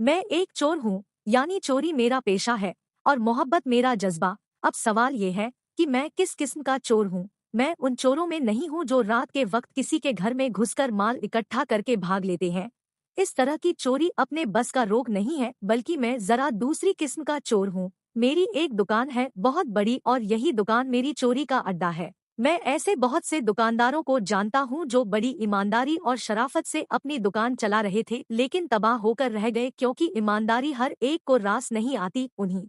मैं एक चोर हूँ, यानी चोरी मेरा पेशा है और मोहब्बत मेरा जज्बा। अब सवाल ये है कि मैं किस किस्म का चोर हूँ। मैं उन चोरों में नहीं हूँ जो रात के वक्त किसी के घर में घुसकर माल इकट्ठा करके भाग लेते हैं। इस तरह की चोरी अपने बस का रोग नहीं है, बल्कि मैं जरा दूसरी किस्म का चोर हूँ। मेरी एक दुकान है, बहुत बड़ी, और यही दुकान मेरी चोरी का अड्डा है। मैं ऐसे बहुत से दुकानदारों को जानता हूँ जो बड़ी ईमानदारी और शराफत से अपनी दुकान चला रहे थे, लेकिन तबाह होकर रह गए क्योंकि ईमानदारी हर एक को रास नहीं आती। उन्हीं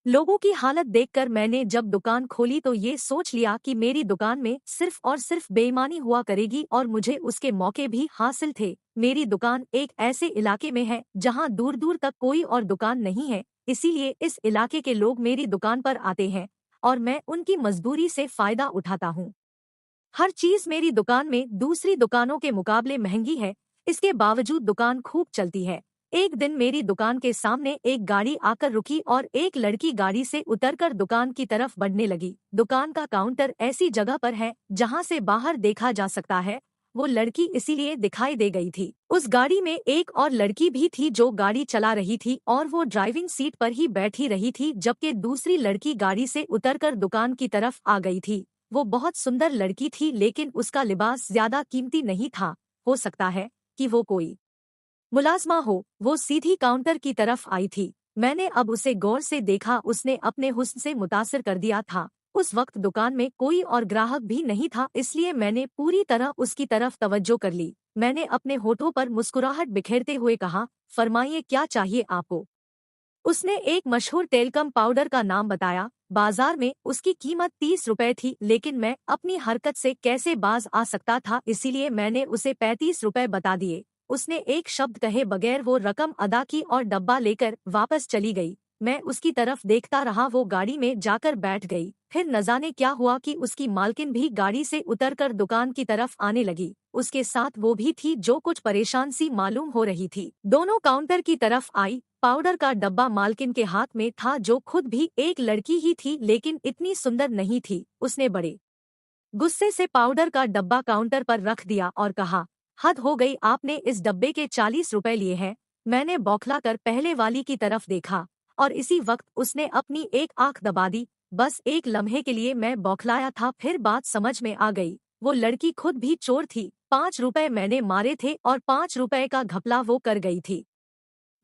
लोगों की हालत देखकर मैंने जब दुकान खोली तो ये सोच लिया कि मेरी दुकान में सिर्फ और सिर्फ बेईमानी हुआ करेगी, और मुझे उसके मौके भी हासिल थे। मेरी दुकान एक ऐसे इलाके में है जहाँ दूर दूर तक कोई और दुकान नहीं है, इसीलिए इस इलाके के लोग मेरी दुकान पर आते हैं और मैं उनकी मजबूरी से फायदा उठाता हूँ। हर चीज मेरी दुकान में दूसरी दुकानों के मुकाबले महंगी है, इसके बावजूद दुकान खूब चलती है। एक दिन मेरी दुकान के सामने एक गाड़ी आकर रुकी और एक लड़की गाड़ी से उतरकर दुकान की तरफ बढ़ने लगी। दुकान का काउंटर ऐसी जगह पर है जहां से बाहर देखा जा सकता है। वो लड़की इसीलिए दिखाई दे गई थी। उस गाड़ी में एक और लड़की भी थी जो गाड़ी चला रही थी, और वो ड्राइविंग सीट पर ही बैठी रही थी, जबकि दूसरी लड़की गाड़ी से उतरकर दुकान की तरफ आ गई थी। वो बहुत सुंदर लड़की थी, लेकिन उसका लिबास ज्यादा कीमती नहीं था। हो सकता है कि वो कोई मुलाजमा हो। वो सीधी काउंटर की तरफ आई थी। मैंने अब उसे गौर से देखा, उसने अपने हुस्न से मुतासिर कर दिया था। उस वक्त दुकान में कोई और ग्राहक भी नहीं था, इसलिए मैंने पूरी तरह उसकी तरफ तवज्जो कर ली। मैंने अपने होठों पर मुस्कुराहट बिखेरते हुए कहा, फरमाइए क्या चाहिए आपको। उसने एक मशहूर टेलकम पाउडर का नाम बताया। बाजार में उसकी कीमत 30 रुपए थी, लेकिन मैं अपनी हरकत से कैसे बाज आ सकता था, इसीलिए मैंने उसे 35 रुपए बता दिए। उसने एक शब्द कहे बगैर वो रकम अदा की और डब्बा लेकर वापस चली गई। मैं उसकी तरफ देखता रहा, वो गाड़ी में जाकर बैठ गई। फिर न जाने क्या हुआ कि उसकी मालकिन भी गाड़ी से उतरकर दुकान की तरफ आने लगी। उसके साथ वो भी थी जो कुछ परेशान सी मालूम हो रही थी। दोनों काउंटर की तरफ आई। पाउडर का डब्बा मालकिन के हाथ में था, जो खुद भी एक लड़की ही थी, लेकिन इतनी सुंदर नहीं थी। उसने बड़े गुस्से से पाउडर का डब्बा काउंटर पर रख दिया और कहा, हद हो गई, आपने इस डब्बे के 40 रुपए लिए हैं। मैंने बौखलाकर पहले वाली की तरफ देखा और इसी वक्त उसने अपनी एक आंख दबा दी। बस एक लम्हे के लिए मैं बौखलाया था, फिर बात समझ में आ गई। वो लड़की खुद भी चोर थी। 5 रुपए मैंने मारे थे और 5 रुपए का घपला वो कर गई थी।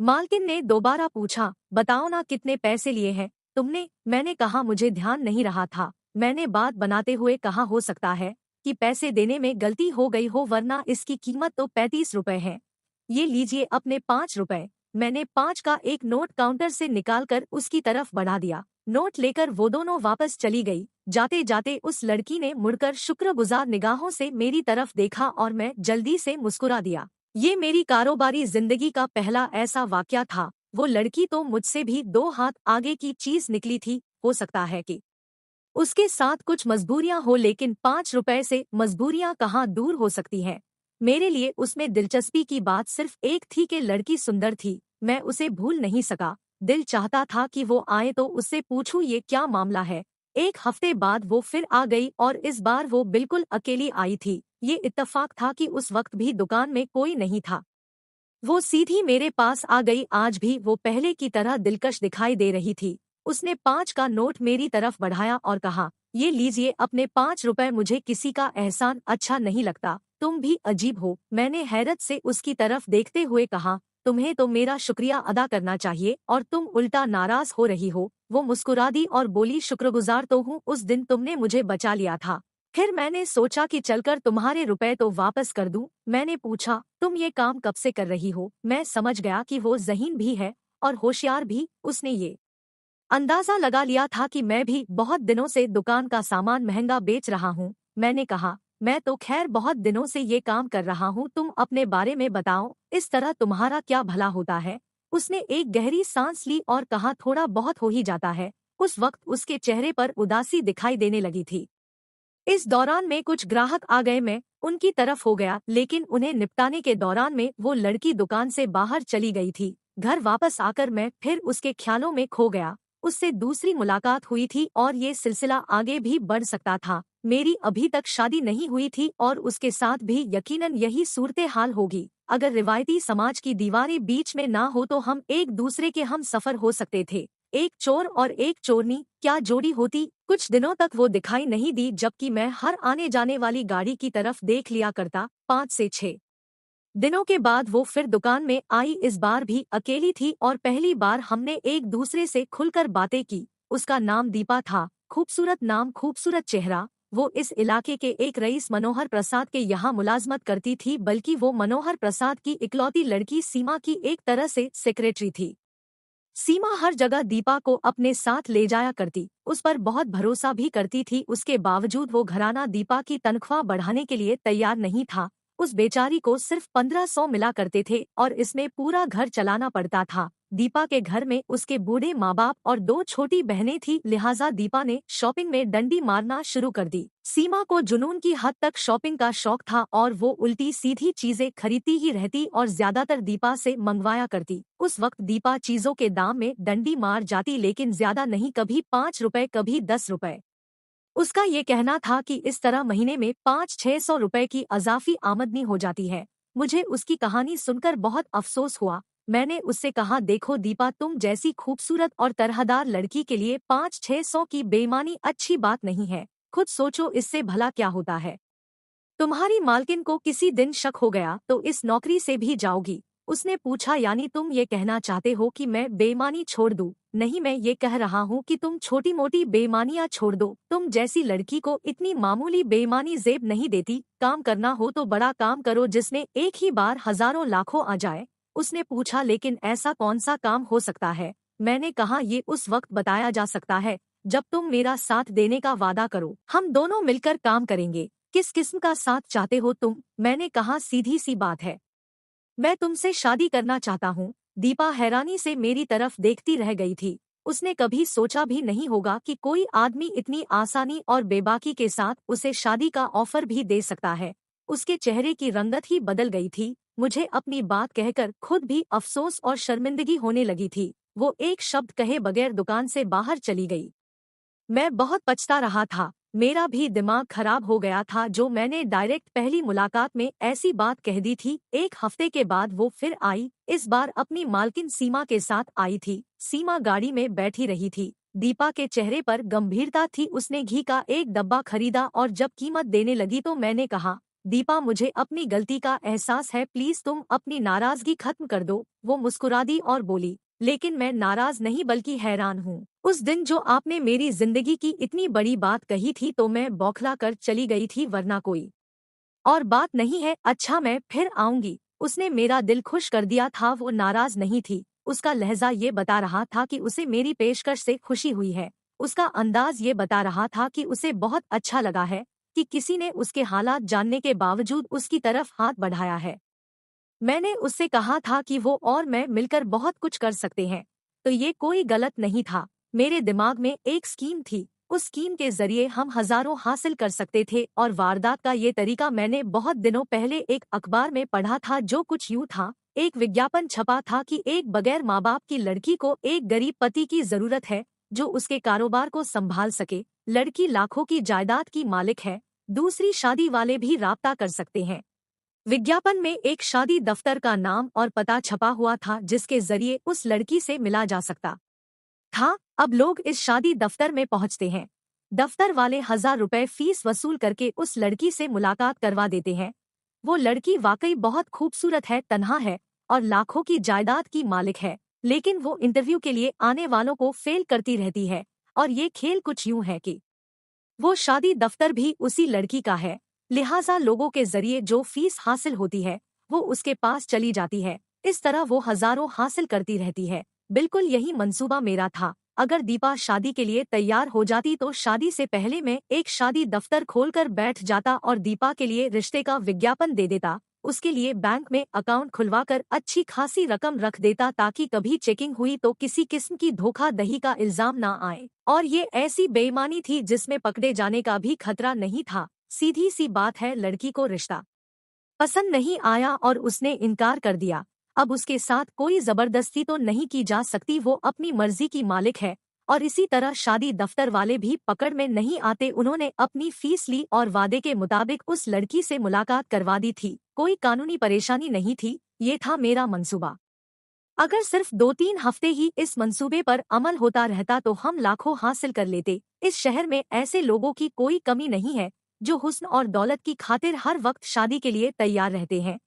मालकिन ने दोबारा पूछा, बताओ ना कितने पैसे लिए हैं तुमने। मैंने कहा, मुझे ध्यान नहीं रहा था। मैंने बात बनाते हुए कहा, हो सकता है कि पैसे देने में गलती हो गई हो, वरना इसकी कीमत तो 35 रुपए है। ये लीजिए अपने 5 रुपए। मैंने 5 का एक नोट काउंटर से निकालकर उसकी तरफ बढ़ा दिया। नोट लेकर वो दोनों वापस चली गई। जाते जाते उस लड़की ने मुड़कर शुक्रगुजार निगाहों से मेरी तरफ देखा और मैं जल्दी से मुस्कुरा दिया। ये मेरी कारोबारी जिंदगी का पहला ऐसा वाकया था। वो लड़की तो मुझसे भी 2 हाथ आगे की चीज निकली थी। हो सकता है कि उसके साथ कुछ मजबूरियां हो, लेकिन 5 रुपए से मजबूरियां कहाँ दूर हो सकती हैं। मेरे लिए उसमें दिलचस्पी की बात सिर्फ एक थी कि लड़की सुंदर थी। मैं उसे भूल नहीं सका। दिल चाहता था कि वो आए तो उससे पूछूं ये क्या मामला है। 1 हफ्ते बाद वो फिर आ गई और इस बार वो बिल्कुल अकेली आई थी। ये इत्तेफाक था कि उस वक्त भी दुकान में कोई नहीं था। वो सीधी मेरे पास आ गई। आज भी वो पहले की तरह दिलकश दिखाई दे रही थी। उसने 5 का नोट मेरी तरफ बढ़ाया और कहा, ये लीजिए अपने 5 रुपए। मुझे किसी का एहसान अच्छा नहीं लगता। तुम भी अजीब हो। मैंने हैरत से उसकी तरफ देखते हुए कहा, तुम्हें तो मेरा शुक्रिया अदा करना चाहिए और तुम उल्टा नाराज हो रही हो। वो मुस्कुरा दी और बोली, शुक्रगुजार तो हूँ, उस दिन तुमने मुझे बचा लिया था। फिर मैंने सोचा कि चलकर तुम्हारे रुपए तो वापस कर दूं। मैंने पूछा, तुम ये काम कब से कर रही हो। मैं समझ गया कि वो ज़हीन भी है और होशियार भी। उसने ये अंदाजा लगा लिया था कि मैं भी बहुत दिनों से दुकान का सामान महंगा बेच रहा हूँ। मैंने कहा, मैं तो खैर बहुत दिनों से ये काम कर रहा हूँ, तुम अपने बारे में बताओ, इस तरह तुम्हारा क्या भला होता है। उसने एक गहरी सांस ली और कहा, थोड़ा बहुत हो ही जाता है। उस वक्त उसके चेहरे पर उदासी दिखाई देने लगी थी। इस दौरान में कुछ ग्राहक आ गए। मैं उनकी तरफ हो गया, लेकिन उन्हें निपटाने के दौरान में वो लड़की दुकान से बाहर चली गई थी। घर वापस आकर मैं फिर उसके ख्यालों में खो गया। उससे दूसरी मुलाकात हुई थी और ये सिलसिला आगे भी बढ़ सकता था। मेरी अभी तक शादी नहीं हुई थी और उसके साथ भी यकीनन यही सूरत हाल होगी। अगर रिवायती समाज की दीवारें बीच में ना हो तो हम एक दूसरे के हम सफर हो सकते थे। एक चोर और एक चोरनी क्या जोड़ी होती। कुछ दिनों तक वो दिखाई नहीं दी, जबकि मैं हर आने जाने वाली गाड़ी की तरफ देख लिया करता। 5 से 6 दिनों के बाद वो फिर दुकान में आई। इस बार भी अकेली थी और पहली बार हमने एक दूसरे से खुलकर बातें की। उसका नाम दीपा था। खूबसूरत नाम, खूबसूरत चेहरा। वो इस इलाके के एक रईस मनोहर प्रसाद के यहाँ मुलाजमत करती थी, बल्कि वो मनोहर प्रसाद की इकलौती लड़की सीमा की एक तरह से सेक्रेटरी थी। सीमा हर जगह दीपा को अपने साथ ले जाया करती, उस पर बहुत भरोसा भी करती थी। उसके बावजूद वो घराना दीपा की तनख्वाह बढ़ाने के लिए तैयार नहीं था। उस बेचारी को सिर्फ 1500 मिला करते थे और इसमें पूरा घर चलाना पड़ता था। दीपा के घर में उसके बूढ़े माँ बाप और 2 छोटी बहनें थी, लिहाजा दीपा ने शॉपिंग में डंडी मारना शुरू कर दी। सीमा को जुनून की हद तक शॉपिंग का शौक था और वो उल्टी सीधी चीजें खरीदती ही रहती और ज्यादातर दीपा से मंगवाया करती। उस वक्त दीपा चीजों के दाम में डंडी मार जाती, लेकिन ज्यादा नहीं, कभी 5 रुपए, कभी 10 रुपए। उसका ये कहना था कि इस तरह महीने में 500-600 रुपए की अजाफी आमदनी हो जाती है। मुझे उसकी कहानी सुनकर बहुत अफसोस हुआ। मैंने उससे कहा, देखो दीपा, तुम जैसी खूबसूरत और तरहदार लड़की के लिए 500-600 की बेईमानी अच्छी बात नहीं है। खुद सोचो इससे भला क्या होता है। तुम्हारी मालकिन को किसी दिन शक हो गया तो इस नौकरी से भी जाओगी। उसने पूछा, यानी तुम ये कहना चाहते हो कि मैं बेईमानी छोड़ दूं? नहीं, मैं ये कह रहा हूँ कि तुम छोटी मोटी बेईमानियां छोड़ दो। तुम जैसी लड़की को इतनी मामूली बेईमानी जेब नहीं देती। काम करना हो तो बड़ा काम करो जिसमें एक ही बार हजारों लाखों आ जाए। उसने पूछा, लेकिन ऐसा कौन सा काम हो सकता है? मैंने कहा, ये उस वक्त बताया जा सकता है जब तुम मेरा साथ देने का वादा करो। हम दोनों मिलकर काम करेंगे। किस किस्म का साथ चाहते हो तुम? मैंने कहा, सीधी सी बात है, मैं तुमसे शादी करना चाहता हूँ। दीपा हैरानी से मेरी तरफ देखती रह गई थी। उसने कभी सोचा भी नहीं होगा कि कोई आदमी इतनी आसानी और बेबाकी के साथ उसे शादी का ऑफर भी दे सकता है। उसके चेहरे की रंगत ही बदल गई थी। मुझे अपनी बात कहकर खुद भी अफसोस और शर्मिंदगी होने लगी थी। वो एक शब्द कहे बगैर दुकान से बाहर चली गई। मैं बहुत पछता रहा था। मेरा भी दिमाग खराब हो गया था जो मैंने डायरेक्ट पहली मुलाकात में ऐसी बात कह दी थी। 1 हफ्ते के बाद वो फिर आई। इस बार अपनी मालकिन सीमा के साथ आई थी। सीमा गाड़ी में बैठी रही थी। दीपा के चेहरे पर गंभीरता थी। उसने घी का एक डब्बा खरीदा और जब कीमत देने लगी तो मैंने कहा, दीपा, मुझे अपनी गलती का एहसास है, प्लीज तुम अपनी नाराजगी खत्म कर दो। वो मुस्कुरा दी और बोली, लेकिन मैं नाराज नहीं बल्कि हैरान हूँ। उस दिन जो आपने मेरी जिंदगी की इतनी बड़ी बात कही थी तो मैं बौखला कर चली गई थी, वरना कोई और बात नहीं है। अच्छा, मैं फिर आऊंगी। उसने मेरा दिल खुश कर दिया था। वो नाराज नहीं थी। उसका लहजा ये बता रहा था कि उसे मेरी पेशकश से खुशी हुई है। उसका अंदाज ये बता रहा था कि उसे बहुत अच्छा लगा है कि किसी ने उसके हालात जानने के बावजूद उसकी तरफ हाथ बढ़ाया है। मैंने उससे कहा था कि वो और मैं मिलकर बहुत कुछ कर सकते हैं, तो ये कोई गलत नहीं था। मेरे दिमाग में एक स्कीम थी। उस स्कीम के जरिए हम हजारों हासिल कर सकते थे और वारदात का ये तरीका मैंने बहुत दिनों पहले एक अखबार में पढ़ा था जो कुछ यूं था। एक विज्ञापन छपा था कि एक बगैर माँ बाप की लड़की को एक गरीब पति की जरूरत है जो उसके कारोबार को संभाल सके। लड़की लाखों की जायदाद की मालिक है। दूसरी शादी वाले भी राब्ता कर सकते हैं। विज्ञापन में एक शादी दफ्तर का नाम और पता छपा हुआ था जिसके जरिए उस लड़की से मिला जा सकता था। अब लोग इस शादी दफ्तर में पहुंचते हैं। दफ्तर वाले 1000 रुपए फीस वसूल करके उस लड़की से मुलाकात करवा देते हैं। वो लड़की वाकई बहुत खूबसूरत है, तन्हा है और लाखों की जायदाद की मालिक है, लेकिन वो इंटरव्यू के लिए आने वालों को फेल करती रहती है। और ये खेल कुछ यूं है कि वो शादी दफ्तर भी उसी लड़की का है, लिहाजा लोगों के जरिए जो फीस हासिल होती है वो उसके पास चली जाती है। इस तरह वो हजारों हासिल करती रहती है। बिल्कुल यही मंसूबा मेरा था। अगर दीपा शादी के लिए तैयार हो जाती तो शादी से पहले मैं एक शादी दफ्तर खोलकर बैठ जाता और दीपा के लिए रिश्ते का विज्ञापन दे देता। उसके लिए बैंक में अकाउंट खुलवाकर अच्छी खासी रकम रख देता ताकि कभी चेकिंग हुई तो किसी किस्म की धोखाधड़ी का इल्जाम ना आए। और ये ऐसी बेईमानी थी जिसमें पकड़े जाने का भी खतरा नहीं था। सीधी सी बात है, लड़की को रिश्ता पसंद नहीं आया और उसने इनकार कर दिया। अब उसके साथ कोई जबरदस्ती तो नहीं की जा सकती, वो अपनी मर्जी की मालिक है और इसी तरह शादी दफ्तर वाले भी पकड़ में नहीं आते। उन्होंने अपनी फीस ली और वादे के मुताबिक उस लड़की से मुलाकात करवा दी थी। कोई कानूनी परेशानी नहीं थी, ये था मेरा मंसूबा। अगर सिर्फ 2-3 हफ्ते ही इस मंसूबे पर अमल होता रहता तो हम लाखों हासिल कर लेते। इस शहर में ऐसे लोगों की कोई कमी नहीं है जो हुस्न और दौलत की खातिर हर वक्त शादी के लिए तैयार रहते हैं।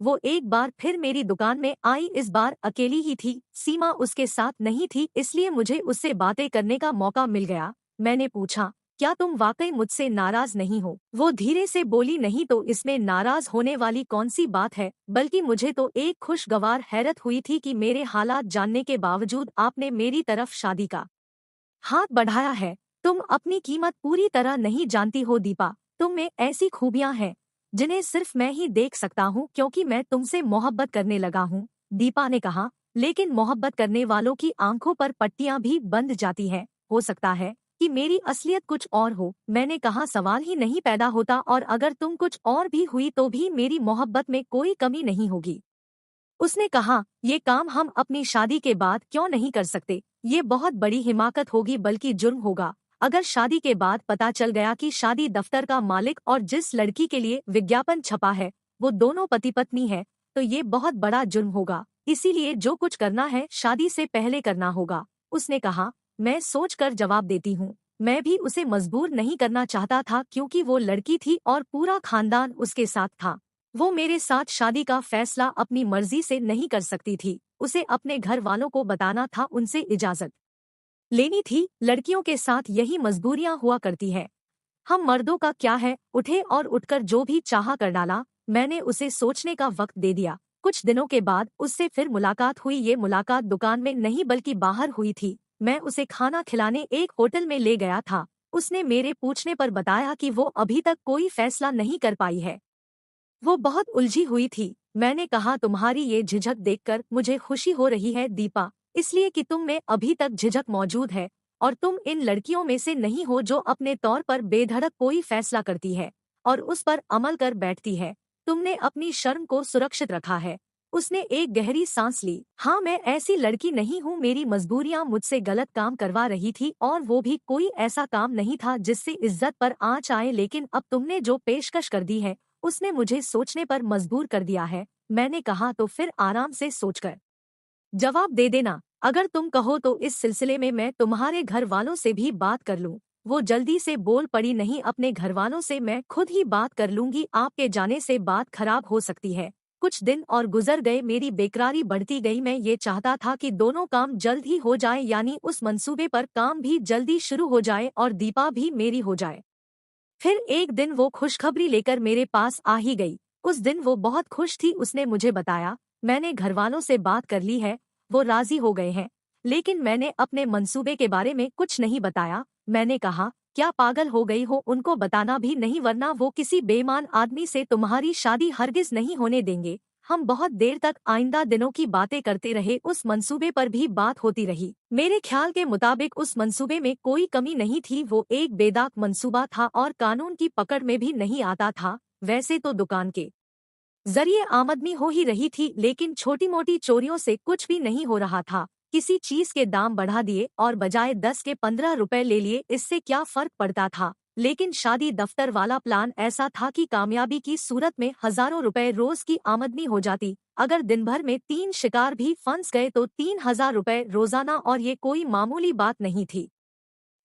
वो एक बार फिर मेरी दुकान में आई। इस बार अकेली ही थी, सीमा उसके साथ नहीं थी, इसलिए मुझे उससे बातें करने का मौका मिल गया। मैंने पूछा, क्या तुम वाकई मुझसे नाराज नहीं हो? वो धीरे से बोली, नहीं तो इसमें नाराज होने वाली कौन सी बात है, बल्कि मुझे तो एक खुशगवार हैरत हुई थी कि मेरे हालात जानने के बावजूद आपने मेरी तरफ शादी का हाथ बढ़ाया है। तुम अपनी कीमत पूरी तरह नहीं जानती हो दीपा। तुम में ऐसी खूबियां हैं जिन्हें सिर्फ मैं ही देख सकता हूँ, क्योंकि मैं तुमसे मोहब्बत करने लगा हूँ। दीपा ने कहा, लेकिन मोहब्बत करने वालों की आंखों पर पट्टियां भी बंध जाती हैं। हो सकता है कि मेरी असलियत कुछ और हो। मैंने कहा, सवाल ही नहीं पैदा होता, और अगर तुम कुछ और भी हुई तो भी मेरी मोहब्बत में कोई कमी नहीं होगी। उसने कहा, ये काम हम अपनी शादी के बाद क्यों नहीं कर सकते? ये बहुत बड़ी हिमाकत होगी, बल्कि जुर्म होगा। अगर शादी के बाद पता चल गया कि शादी दफ्तर का मालिक और जिस लड़की के लिए विज्ञापन छपा है वो दोनों पति पत्नी है, तो ये बहुत बड़ा जुर्म होगा। इसीलिए जो कुछ करना है शादी से पहले करना होगा। उसने कहा, मैं सोचकर जवाब देती हूँ। मैं भी उसे मजबूर नहीं करना चाहता था, क्योंकि वो लड़की थी और पूरा खानदान उसके साथ था। वो मेरे साथ शादी का फैसला अपनी मर्जी से नहीं कर सकती थी। उसे अपने घर वालों को बताना था, उनसे इजाजत लेनी थी। लड़कियों के साथ यही मजबूरियां हुआ करती है। हम मर्दों का क्या है, उठे और उठकर जो भी चाहा कर डाला। मैंने उसे सोचने का वक्त दे दिया। कुछ दिनों के बाद उससे फिर मुलाकात हुई। ये मुलाकात दुकान में नहीं बल्कि बाहर हुई थी। मैं उसे खाना खिलाने एक होटल में ले गया था। उसने मेरे पूछने पर बताया कि वो अभी तक कोई फैसला नहीं कर पाई है। वो बहुत उलझी हुई थी। मैंने कहा, तुम्हारी ये झिझक देखकर मुझे खुशी हो रही है दीपा, इसलिए कि तुम में अभी तक झिझक मौजूद है और तुम इन लड़कियों में से नहीं हो जो अपने तौर पर बेधड़क कोई फैसला करती है और उस पर अमल कर बैठती है। तुमने अपनी शर्म को सुरक्षित रखा है। उसने एक गहरी सांस ली। हाँ, मैं ऐसी लड़की नहीं हूँ। मेरी मजबूरियाँ मुझसे गलत काम करवा रही थी, और वो भी कोई ऐसा काम नहीं था जिससे इज्जत पर आंच आए। लेकिन अब तुमने जो पेशकश कर दी है उसने मुझे सोचने पर मजबूर कर दिया है। मैंने कहा, तो फिर आराम से सोचकर जवाब दे देना। अगर तुम कहो तो इस सिलसिले में मैं तुम्हारे घर वालों से भी बात कर लूं। वो जल्दी से बोल पड़ी, नहीं, अपने घर वालों से मैं खुद ही बात कर लूंगी। आपके जाने से बात खराब हो सकती है। कुछ दिन और गुजर गए, मेरी बेकरारी बढ़ती गई। मैं ये चाहता था कि दोनों काम जल्द ही हो जाए, यानी उस मंसूबे पर काम भी जल्दी शुरू हो जाए और दीपा भी मेरी हो जाए। फिर एक दिन वो खुशखबरी लेकर मेरे पास आ ही गई। उस दिन वो बहुत खुश थी। उसने मुझे बताया, मैंने घरवालों से बात कर ली है, वो राजी हो गए हैं। लेकिन मैंने अपने मंसूबे के बारे में कुछ नहीं बताया। मैंने कहा, क्या पागल हो गई हो? उनको बताना भी नहीं, वरना वो किसी बेईमान आदमी से तुम्हारी शादी हरगिज नहीं होने देंगे। हम बहुत देर तक आइंदा दिनों की बातें करते रहे। उस मंसूबे पर भी बात होती रही। मेरे ख्याल के मुताबिक उस मंसूबे में कोई कमी नहीं थी। वो एक बेदाग मंसूबा था और कानून की पकड़ में भी नहीं आता था। वैसे तो दुकान के जरिए आमदनी हो ही रही थी, लेकिन छोटी मोटी चोरियों से कुछ भी नहीं हो रहा था। किसी चीज के दाम बढ़ा दिए और बजाय 10 के 15 रुपए ले लिए, इससे क्या फर्क पड़ता था? लेकिन शादी दफ्तर वाला प्लान ऐसा था कि कामयाबी की सूरत में हजारों रुपए रोज की आमदनी हो जाती। अगर दिन भर में 3 शिकार भी फंस गए तो 3,000 रुपए रोजाना, और ये कोई मामूली बात नहीं थी।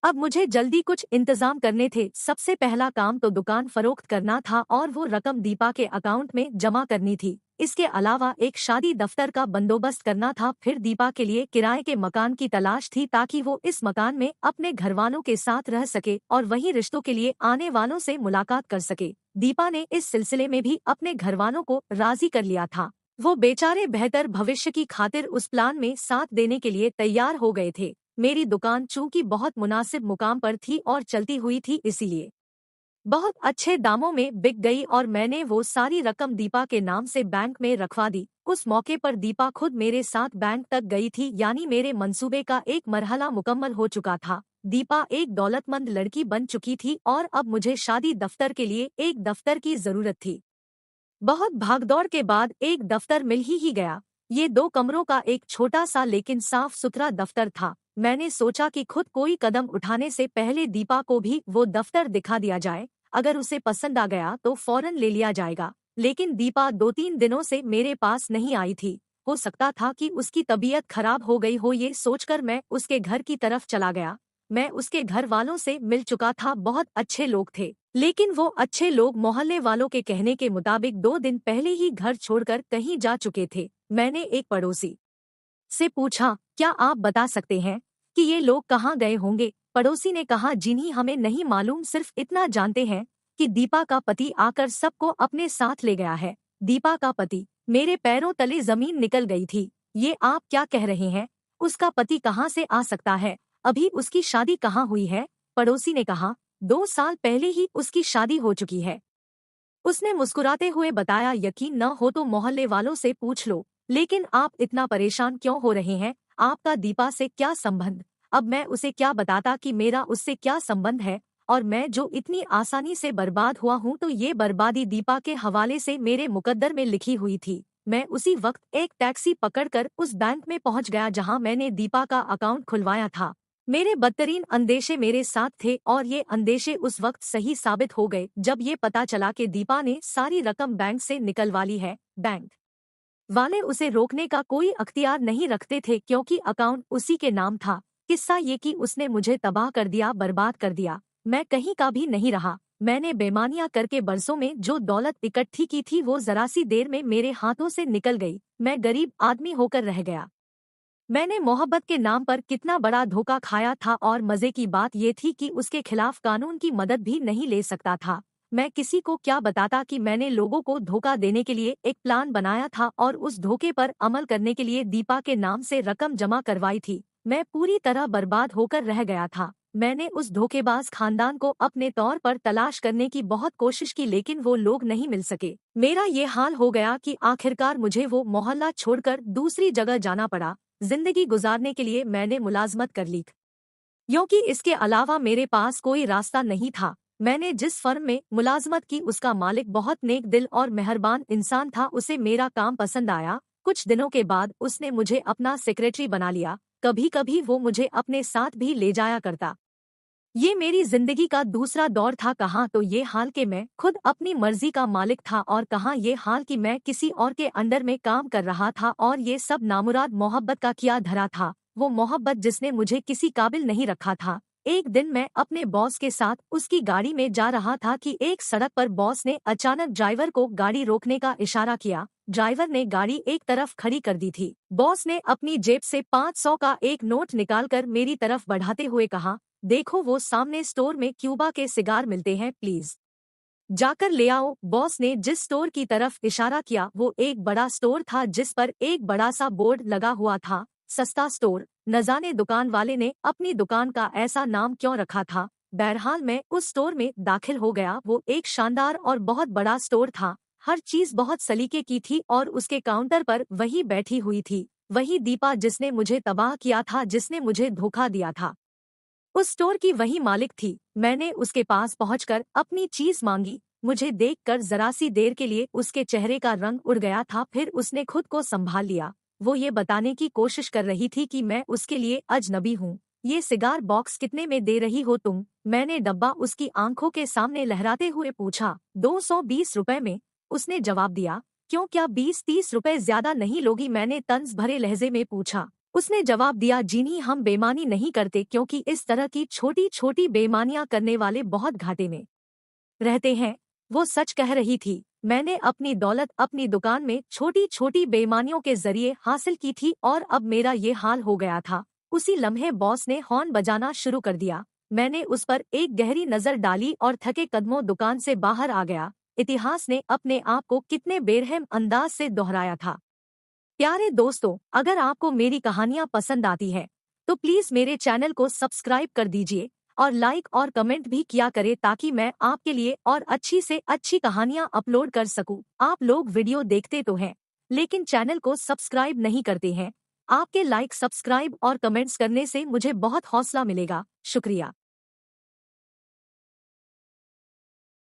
अब मुझे जल्दी कुछ इंतजाम करने थे। सबसे पहला काम तो दुकान फरोख्त करना था और वो रकम दीपा के अकाउंट में जमा करनी थी। इसके अलावा एक शादी दफ्तर का बंदोबस्त करना था। फिर दीपा के लिए किराए के मकान की तलाश थी, ताकि वो इस मकान में अपने घरवालों के साथ रह सके और वहीं रिश्तों के लिए आने वालों से मुलाकात कर सके। दीपा ने इस सिलसिले में भी अपने घरवालों को राजी कर लिया था। वो बेचारे बेहतर भविष्य की खातिर उस प्लान में साथ देने के लिए तैयार हो गए थे। मेरी दुकान चूंकि बहुत मुनासिब मुकाम पर थी और चलती हुई थी, इसीलिए बहुत अच्छे दामों में बिक गई और मैंने वो सारी रकम दीपा के नाम से बैंक में रखवा दी। उस मौके पर दीपा खुद मेरे साथ बैंक तक गई थी, यानी मेरे मंसूबे का एक मरहला मुकम्मल हो चुका था। दीपा एक दौलतमंद लड़की बन चुकी थी और अब मुझे शादी दफ्तर के लिए एक दफ्तर की जरूरत थी। बहुत भागदौड़ के बाद एक दफ्तर मिल ही गया। ये 2 कमरों का एक छोटा सा लेकिन साफ सुथरा दफ्तर था। मैंने सोचा कि खुद कोई कदम उठाने से पहले दीपा को भी वो दफ्तर दिखा दिया जाए। अगर उसे पसंद आ गया तो फौरन ले लिया जाएगा। लेकिन दीपा 2-3 दिनों से मेरे पास नहीं आई थी। हो सकता था कि उसकी तबीयत खराब हो गई हो। ये सोचकर मैं उसके घर की तरफ चला गया। मैं उसके घर वालों से मिल चुका था, बहुत अच्छे लोग थे। लेकिन वो अच्छे लोग मोहल्ले वालों के कहने के मुताबिक 2 दिन पहले ही घर छोड़कर कहीं जा चुके थे। मैंने एक पड़ोसी से पूछा, क्या आप बता सकते हैं कि ये लोग कहाँ गए होंगे? पड़ोसी ने कहा, जिन्हीं हमें नहीं मालूम, सिर्फ इतना जानते हैं कि दीपा का पति आकर सबको अपने साथ ले गया है। दीपा का पति? मेरे पैरों तले जमीन निकल गई थी। ये आप क्या कह रहे हैं? उसका पति कहाँ से आ सकता है? अभी उसकी शादी कहाँ हुई है? पड़ोसी ने कहा, 2 साल पहले ही उसकी शादी हो चुकी है। उसने मुस्कुराते हुए बताया, यकीन न हो तो मोहल्ले वालों से पूछ लो। लेकिन आप इतना परेशान क्यों हो रहे हैं? आपका दीपा से क्या संबंध? अब मैं उसे क्या बताता कि मेरा उससे क्या संबंध है? और मैं जो इतनी आसानी से बर्बाद हुआ हूँ, तो ये बर्बादी दीपा के हवाले से मेरे मुकद्दर में लिखी हुई थी। मैं उसी वक्त एक टैक्सी पकड़कर उस बैंक में पहुंच गया जहां मैंने दीपा का अकाउंट खुलवाया था। मेरे बदतरीन अंदेशे मेरे साथ थे और ये अंदेशे उस वक्त सही साबित हो गए जब ये पता चला कि दीपा ने सारी रकम बैंक से निकलवा ली है। बैंक वाले उसे रोकने का कोई अख्तियार नहीं रखते थे क्योंकि अकाउंट उसी के नाम था। किस्सा ये कि उसने मुझे तबाह कर दिया, बर्बाद कर दिया। मैं कहीं का भी नहीं रहा। मैंने बेईमानियां करके बरसों में जो दौलत इकट्ठी की थी वो जरा सी देर में मेरे हाथों से निकल गई। मैं गरीब आदमी होकर रह गया। मैंने मोहब्बत के नाम पर कितना बड़ा धोखा खाया था, और मजे की बात ये थी कि उसके खिलाफ कानून की मदद भी नहीं ले सकता था। मैं किसी को क्या बताता कि मैंने लोगों को धोखा देने के लिए एक प्लान बनाया था और उस धोखे पर अमल करने के लिए दीपा के नाम से रकम जमा करवाई थी। मैं पूरी तरह बर्बाद होकर रह गया था। मैंने उस धोखेबाज खानदान को अपने तौर पर तलाश करने की बहुत कोशिश की, लेकिन वो लोग नहीं मिल सके। मेरा ये हाल हो गया कि आखिरकार मुझे वो मोहल्ला छोड़कर दूसरी जगह जाना पड़ा। जिंदगी गुजारने के लिए मैंने मुलाजमत कर ली, क्योंकि इसके अलावा मेरे पास कोई रास्ता नहीं था। मैंने जिस फर्म में मुलाजमत की उसका मालिक बहुत नेक दिल और मेहरबान इंसान था। उसे मेरा काम पसंद आया। कुछ दिनों के बाद उसने मुझे अपना सेक्रेटरी बना लिया। कभी कभी वो मुझे अपने साथ भी ले जाया करता। ये मेरी जिंदगी का दूसरा दौर था। कहाँ तो ये हाल कि मैं खुद अपनी मर्जी का मालिक था, और कहाँ ये हाल कि मैं किसी और के अंडर में काम कर रहा था। और ये सब नामुराद मोहब्बत का किया धरा था, वो मोहब्बत जिसने मुझे किसी काबिल नहीं रखा था। एक दिन मैं अपने बॉस के साथ उसकी गाड़ी में जा रहा था कि एक सड़क पर बॉस ने अचानक ड्राइवर को गाड़ी रोकने का इशारा किया। ड्राइवर ने गाड़ी एक तरफ खड़ी कर दी थी। बॉस ने अपनी जेब से 500 का एक नोट निकालकर मेरी तरफ बढ़ाते हुए कहा, देखो वो सामने स्टोर में क्यूबा के सिगार मिलते हैं, प्लीज जाकर ले आओ। बॉस ने जिस स्टोर की तरफ इशारा किया वो एक बड़ा स्टोर था जिस पर एक बड़ा सा बोर्ड लगा हुआ था, सस्ता स्टोर। न जाने दुकान वाले ने अपनी दुकान का ऐसा नाम क्यों रखा था। बहरहाल मैं उस स्टोर में दाखिल हो गया। वो एक शानदार और बहुत बड़ा स्टोर था। हर चीज बहुत सलीके की थी और उसके काउंटर पर वही बैठी हुई थी, वही दीपा जिसने मुझे तबाह किया था, जिसने मुझे धोखा दिया था। उस स्टोर की वही मालिक थी। मैंने उसके पास पहुंचकर अपनी चीज मांगी। मुझे देखकर जरा सी देर के लिए उसके चेहरे का रंग उड़ गया था, फिर उसने खुद को संभाल लिया। वो ये बताने की कोशिश कर रही थी कि मैं उसके लिए अजनबी हूँ। ये सिगार बॉक्स कितने में दे रही हो तुम? मैंने डब्बा उसकी आंखों के सामने लहराते हुए पूछा। 220 रुपए में, उसने जवाब दिया। क्यों, क्या 20-30 रुपए ज्यादा नहीं लोगी? मैंने तंज भरे लहजे में पूछा। उसने जवाब दिया, जिन्हीं हम बेईमानी नहीं करते, क्योंकि इस तरह की छोटी छोटी बेईमानियां करने वाले बहुत घाटे में रहते हैं। वो सच कह रही थी। मैंने अपनी दौलत अपनी दुकान में छोटी छोटी बेईमानियों के जरिए हासिल की थी और अब मेरा ये हाल हो गया था। उसी लम्हे बॉस ने हॉर्न बजाना शुरू कर दिया। मैंने उस पर एक गहरी नजर डाली और थके कदमों दुकान से बाहर आ गया। इतिहास ने अपने आप को कितने बेरहम अंदाज से दोहराया था। प्यारे दोस्तों, अगर आपको मेरी कहानियाँ पसंद आती है तो प्लीज मेरे चैनल को सब्सक्राइब कर दीजिए और लाइक और कमेंट भी किया करें, ताकि मैं आपके लिए और अच्छी से अच्छी कहानियाँ अपलोड कर सकूं। आप लोग वीडियो देखते तो हैं लेकिन चैनल को सब्सक्राइब नहीं करते हैं। आपके लाइक, सब्सक्राइब और कमेंट्स करने से मुझे बहुत हौसला मिलेगा। शुक्रिया।